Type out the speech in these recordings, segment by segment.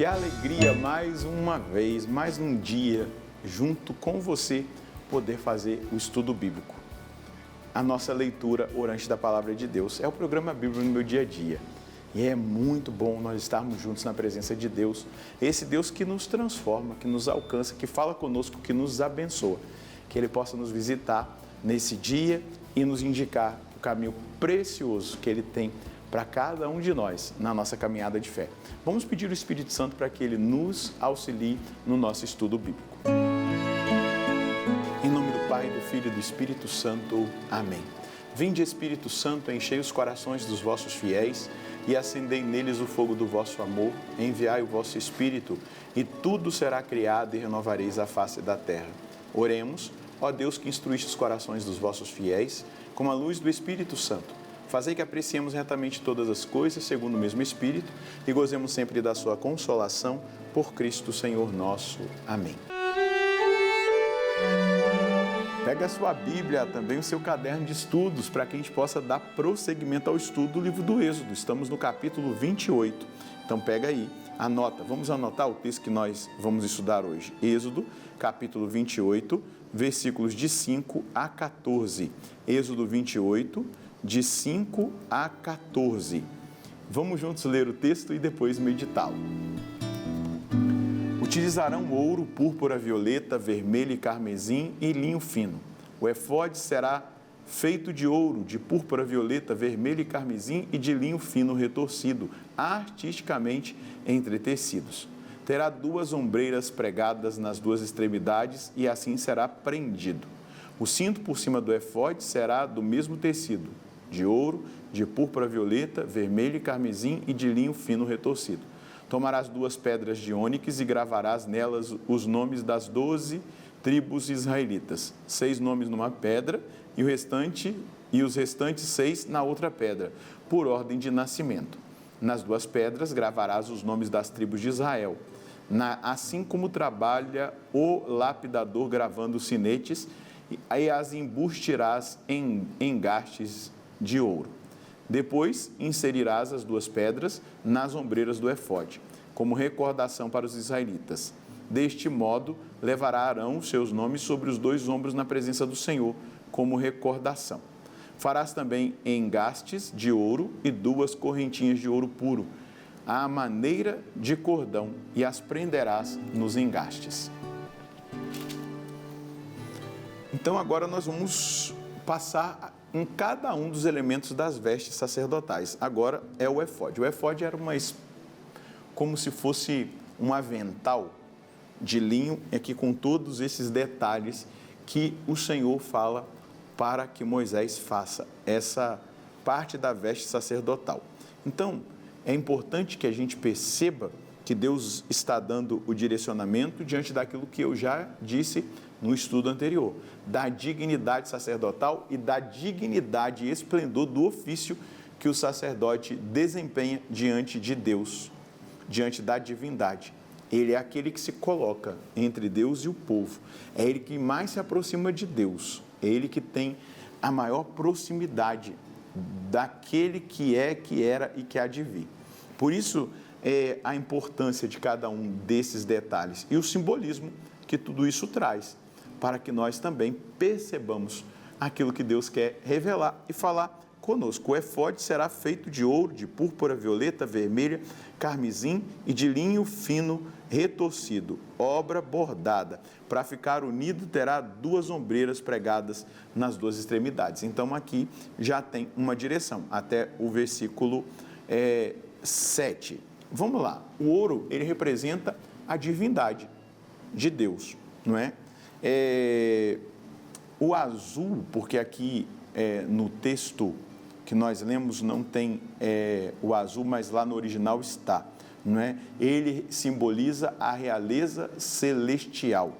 Que alegria mais uma vez, mais um dia, junto com você, poder fazer o estudo bíblico. A nossa leitura orante da Palavra de Deus é o programa Bíblico no meu dia a dia. E é muito bom nós estarmos juntos na presença de Deus. Esse Deus que nos transforma, que nos alcança, que fala conosco, que nos abençoa. Que Ele possa nos visitar nesse dia e nos indicar o caminho precioso que Ele tem para cada um de nós na nossa caminhada de fé. Vamos pedir ao Espírito Santo para que Ele nos auxilie no nosso estudo bíblico. Em nome do Pai, do Filho e do Espírito Santo. Amém. Vinde, Espírito Santo, enchei os corações dos vossos fiéis e acendei neles o fogo do vosso amor. Enviai o vosso Espírito e tudo será criado e renovareis a face da terra. Oremos, ó Deus que instruíste os corações dos vossos fiéis com a luz do Espírito Santo. Fazei que apreciemos retamente todas as coisas, segundo o mesmo Espírito, e gozemos sempre da sua consolação, por Cristo Senhor nosso. Amém. Pega a sua Bíblia, também o seu caderno de estudos, para que a gente possa dar prosseguimento ao estudo do livro do Êxodo. Estamos no capítulo 28. Então pega aí, anota. Vamos anotar o texto que nós vamos estudar hoje. Êxodo, capítulo 28, versículos de 5 a 14. Êxodo 28, de 5 a 14. Vamos juntos ler o texto e depois meditá-lo. Utilizarão ouro, púrpura, violeta, vermelho e carmesim e linho fino. O efode será feito de ouro, de púrpura, violeta, vermelho e carmesim e de linho fino retorcido, artisticamente entretecidos. Terá 2 ombreiras pregadas nas 2 extremidades e assim será prendido. O cinto por cima do efode será do mesmo tecido, de ouro, de púrpura violeta, vermelho e carmesim e de linho fino retorcido. Tomarás 2 pedras de ônix e gravarás nelas os nomes das 12 tribos israelitas. 6 nomes numa pedra e os restantes 6 na outra pedra, por ordem de nascimento. Nas 2 pedras gravarás os nomes das tribos de Israel. Assim como trabalha o lapidador gravando os sinetes, e as embustirás em engastes de ouro. Depois inserirás as 2 pedras nas ombreiras do efode, como recordação para os israelitas. Deste modo, levará Arão seus nomes sobre os 2 ombros na presença do Senhor, como recordação. Farás também engastes de ouro e 2 correntinhas de ouro puro, à maneira de cordão, e as prenderás nos engastes. Então agora nós vamos passar em cada um dos elementos das vestes sacerdotais. Agora é o efode. O efode era como se fosse um avental de linho, aqui com todos esses detalhes que o Senhor fala para que Moisés faça essa parte da veste sacerdotal. Então, é importante que a gente perceba que Deus está dando o direcionamento diante daquilo que eu já disse no estudo anterior, da dignidade sacerdotal e da dignidade e esplendor do ofício que o sacerdote desempenha diante de Deus, diante da divindade. Ele é aquele que se coloca entre Deus e o povo, é ele que mais se aproxima de Deus, é ele que tem a maior proximidade daquele que é, que era e que há de vir. Por isso, a importância de cada um desses detalhes e o simbolismo que tudo isso traz, para que nós também percebamos aquilo que Deus quer revelar e falar conosco. O efode será feito de ouro, de púrpura, violeta, vermelha, carmesim e de linho fino retorcido, obra bordada. Para ficar unido, terá 2 ombreiras pregadas nas 2 extremidades. Então, aqui já tem uma direção, até o versículo 7. Vamos lá. O ouro, ele representa a divindade de Deus, não é? O azul, porque aqui no texto que nós lemos não tem o azul, mas lá no original está, não é? Ele simboliza a realeza celestial.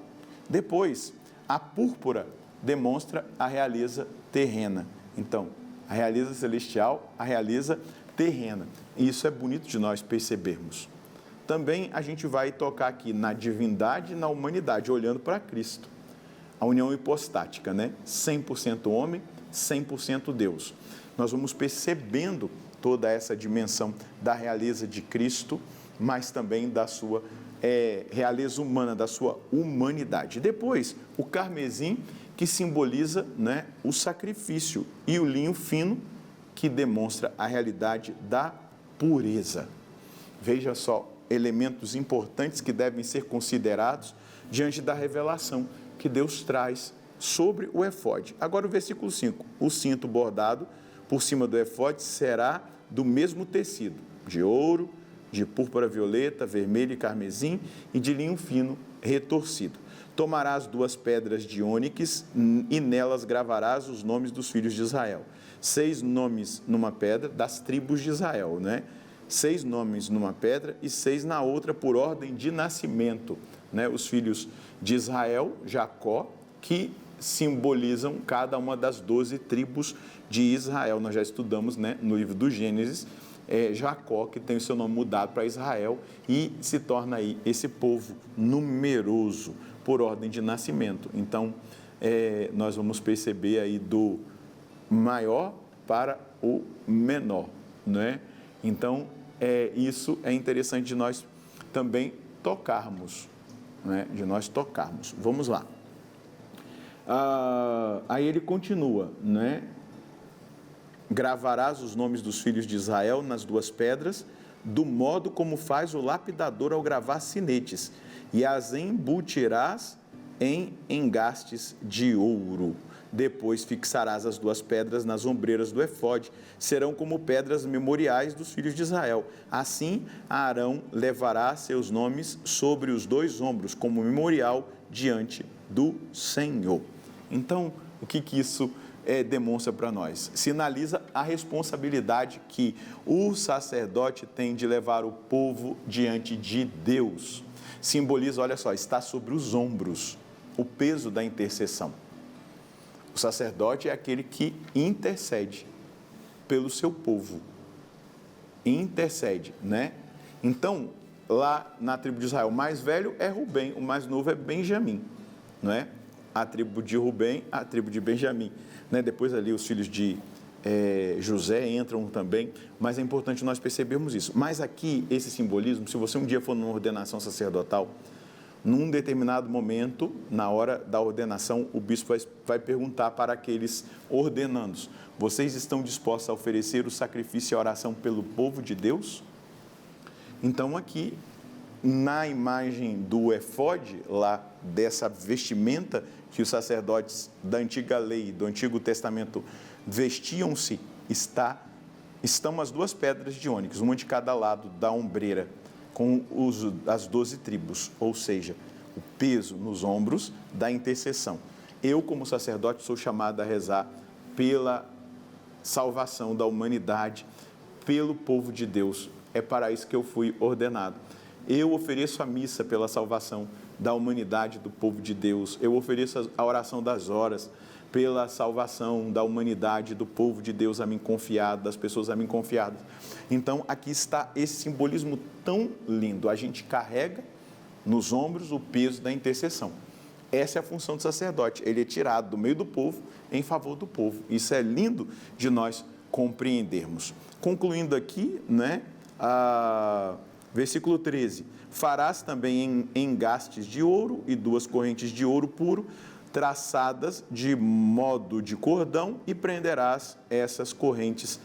Depois, a púrpura demonstra a realeza terrena. Então, a realeza celestial, a realeza terrena. E isso é bonito de nós percebermos. Também a gente vai tocar aqui na divindade e na humanidade, olhando para Cristo. A união hipostática, né? 100% homem, 100% Deus. Nós vamos percebendo toda essa dimensão da realeza de Cristo, mas também da sua realeza humana, da sua humanidade. Depois, o carmesim, que simboliza, né, o sacrifício, e o linho fino, que demonstra a realidade da pureza. Veja só, elementos importantes que devem ser considerados diante da revelação que Deus traz sobre o efode. Agora o versículo 5. O cinto bordado por cima do efode será do mesmo tecido, de ouro, de púrpura violeta, vermelho e carmesim, e de linho fino retorcido. Tomarás 2 pedras de ônix e nelas gravarás os nomes dos filhos de Israel. 6 nomes numa pedra das tribos de Israel, né? 6 nomes numa pedra e 6 na outra por ordem de nascimento, né? Os filhos de Israel, Jacó, que simbolizam cada uma das 12 tribos de Israel. Nós já estudamos, né, no livro do Gênesis, Jacó, que tem o seu nome mudado para Israel e se torna aí esse povo numeroso por ordem de nascimento. Então, nós vamos perceber aí do maior para o menor, né? Então, isso é interessante de nós também tocarmos, né? De nós tocarmos. Vamos lá. Aí ele continua, né? Gravarás os nomes dos filhos de Israel nas 2 pedras, do modo como faz o lapidador ao gravar sinetes, e as embutirás em engastes de ouro. Depois fixarás as 2 pedras nas ombreiras do efode, serão como pedras memoriais dos filhos de Israel. Assim, Arão levará seus nomes sobre os 2 ombros, como memorial diante do Senhor. Então, o que isso demonstra para nós? Sinaliza a responsabilidade que o sacerdote tem de levar o povo diante de Deus. Simboliza, olha só, está sobre os ombros o peso da intercessão. O sacerdote é aquele que intercede pelo seu povo. Intercede, né? Então, lá na tribo de Israel, o mais velho é Rubem, o mais novo é Benjamim, não é? A tribo de Rubem, a tribo de Benjamim, né? Depois ali os filhos de José entram também, mas é importante nós percebermos isso. Mas aqui, esse simbolismo, se você um dia for numa ordenação sacerdotal, num determinado momento, na hora da ordenação, o bispo vai perguntar para aqueles ordenandos: vocês estão dispostos a oferecer o sacrifício e a oração pelo povo de Deus? Então aqui, na imagem do efode, lá dessa vestimenta que os sacerdotes da antiga lei, do Antigo Testamento vestiam-se, estão as 2 pedras de ônix, uma de cada lado da ombreira, com as 12 tribos, ou seja, o peso nos ombros da intercessão. Eu, como sacerdote, sou chamado a rezar pela salvação da humanidade, pelo povo de Deus. É para isso que eu fui ordenado. Eu ofereço a missa pela salvação da humanidade, do povo de Deus. Eu ofereço a oração das horas pela salvação da humanidade, do povo de Deus a mim confiado, das pessoas a mim confiadas. Então, aqui está esse simbolismo tão lindo. A gente carrega nos ombros o peso da intercessão. Essa é a função do sacerdote. Ele é tirado do meio do povo em favor do povo. Isso é lindo de nós compreendermos. Concluindo aqui, né, versículo 13. Farás também engastes de ouro e 2 correntes de ouro puro, traçadas de modo de cordão, e prenderás essas correntes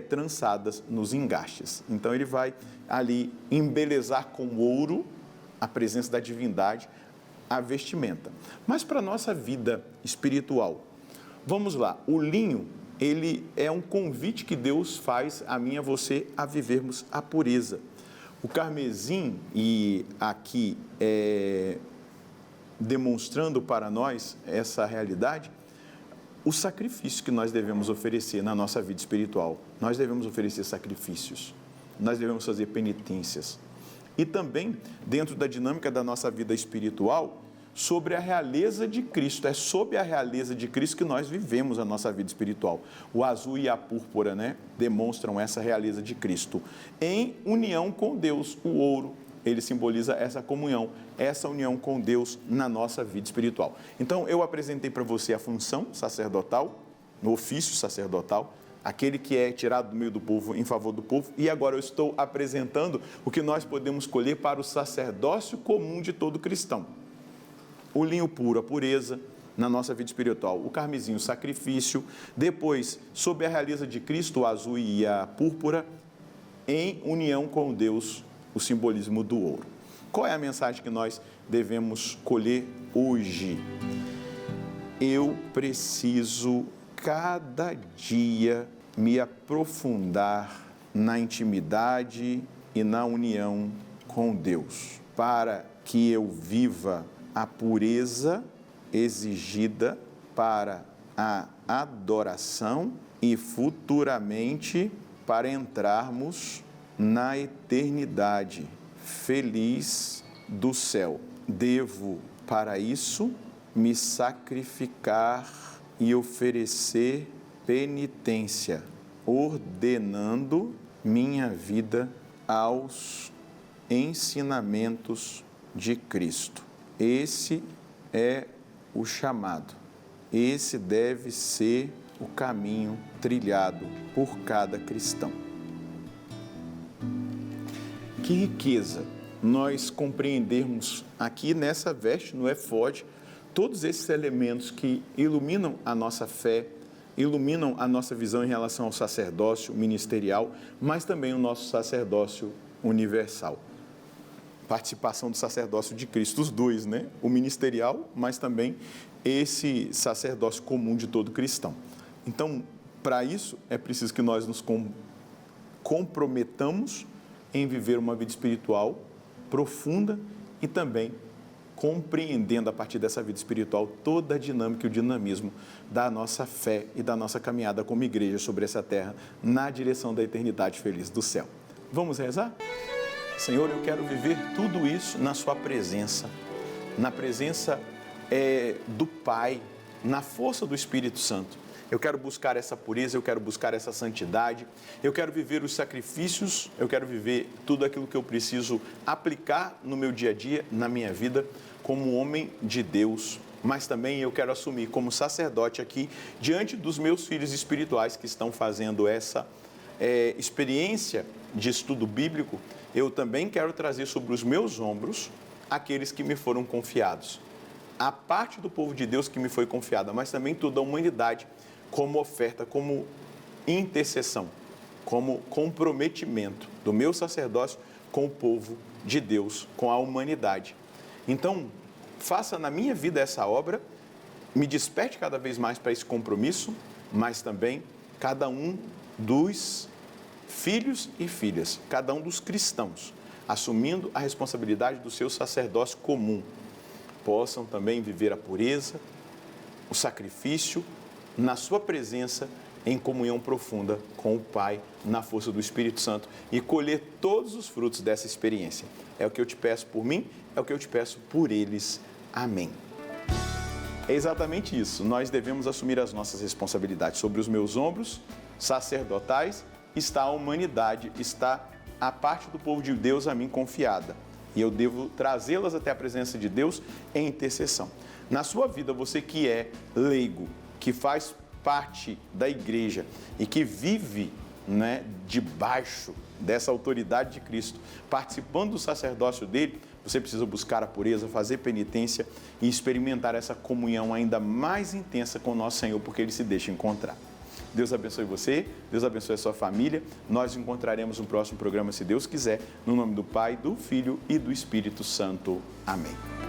trançadas nos engastes. Então ele vai ali embelezar com ouro a presença da divindade, a vestimenta. Mas para a nossa vida espiritual, vamos lá, o linho, ele é um convite que Deus faz a mim e a você a vivermos a pureza. O carmesim, e aqui demonstrando para nós essa realidade, o sacrifício que nós devemos oferecer na nossa vida espiritual. Nós devemos oferecer sacrifícios, nós devemos fazer penitências. E também, dentro da dinâmica da nossa vida espiritual, sobre a realeza de Cristo. É sob a realeza de Cristo que nós vivemos a nossa vida espiritual. O azul e a púrpura, né, demonstram essa realeza de Cristo. Em união com Deus, o ouro, ele simboliza essa comunhão, essa união com Deus na nossa vida espiritual. Então, eu apresentei para você a função sacerdotal, o ofício sacerdotal, aquele que é tirado do meio do povo em favor do povo, e agora eu estou apresentando o que nós podemos colher para o sacerdócio comum de todo cristão. O linho puro, a pureza na nossa vida espiritual, o carmesim, o sacrifício, depois, sob a realeza de Cristo, o azul e a púrpura, em união com Deus, o simbolismo do ouro. Qual é a mensagem que nós devemos colher hoje? Eu preciso cada dia me aprofundar na intimidade e na união com Deus, para que eu viva a pureza exigida para a adoração e futuramente para entrarmos na eternidade feliz do céu. Devo, para isso, me sacrificar e oferecer penitência, ordenando minha vida aos ensinamentos de Cristo. Esse é o chamado. Esse deve ser o caminho trilhado por cada cristão. Que riqueza nós compreendermos aqui nessa veste, no éfode, todos esses elementos que iluminam a nossa fé, iluminam a nossa visão em relação ao sacerdócio ministerial, mas também o nosso sacerdócio universal. Participação do sacerdócio de Cristo, os dois, né? O ministerial, mas também esse sacerdócio comum de todo cristão. Então, para isso, é preciso que nós nos comprometamos em viver uma vida espiritual profunda e também compreendendo a partir dessa vida espiritual toda a dinâmica e o dinamismo da nossa fé e da nossa caminhada como igreja sobre essa terra na direção da eternidade feliz do céu. Vamos rezar? Senhor, eu quero viver tudo isso na sua presença, na presença do Pai, na força do Espírito Santo. Eu quero buscar essa pureza, eu quero buscar essa santidade, eu quero viver os sacrifícios, eu quero viver tudo aquilo que eu preciso aplicar no meu dia a dia, na minha vida, como homem de Deus, mas também eu quero assumir como sacerdote aqui, diante dos meus filhos espirituais que estão fazendo essa experiência de estudo bíblico, eu também quero trazer sobre os meus ombros aqueles que me foram confiados. A parte do povo de Deus que me foi confiada, mas também toda a humanidade, como oferta, como intercessão, como comprometimento do meu sacerdócio com o povo de Deus, com a humanidade. Então, faça na minha vida essa obra, me desperte cada vez mais para esse compromisso, mas também cada um dos filhos e filhas, cada um dos cristãos, assumindo a responsabilidade do seu sacerdócio comum, possam também viver a pureza, o sacrifício, na sua presença, em comunhão profunda com o Pai, na força do Espírito Santo e colher todos os frutos dessa experiência. É o que eu te peço por mim, é o que eu te peço por eles. Amém. É exatamente isso. Nós devemos assumir as nossas responsabilidades. Sobre os meus ombros sacerdotais está a humanidade, está a parte do povo de Deus a mim confiada. E eu devo trazê-las até a presença de Deus em intercessão. Na sua vida, você que é leigo, que faz parte da igreja e que vive, debaixo dessa autoridade de Cristo, participando do sacerdócio dele, você precisa buscar a pureza, fazer penitência e experimentar essa comunhão ainda mais intensa com o nosso Senhor, porque ele se deixa encontrar. Deus abençoe você, Deus abençoe a sua família. Nós nos encontraremos no próximo programa, se Deus quiser, no nome do Pai, do Filho e do Espírito Santo. Amém.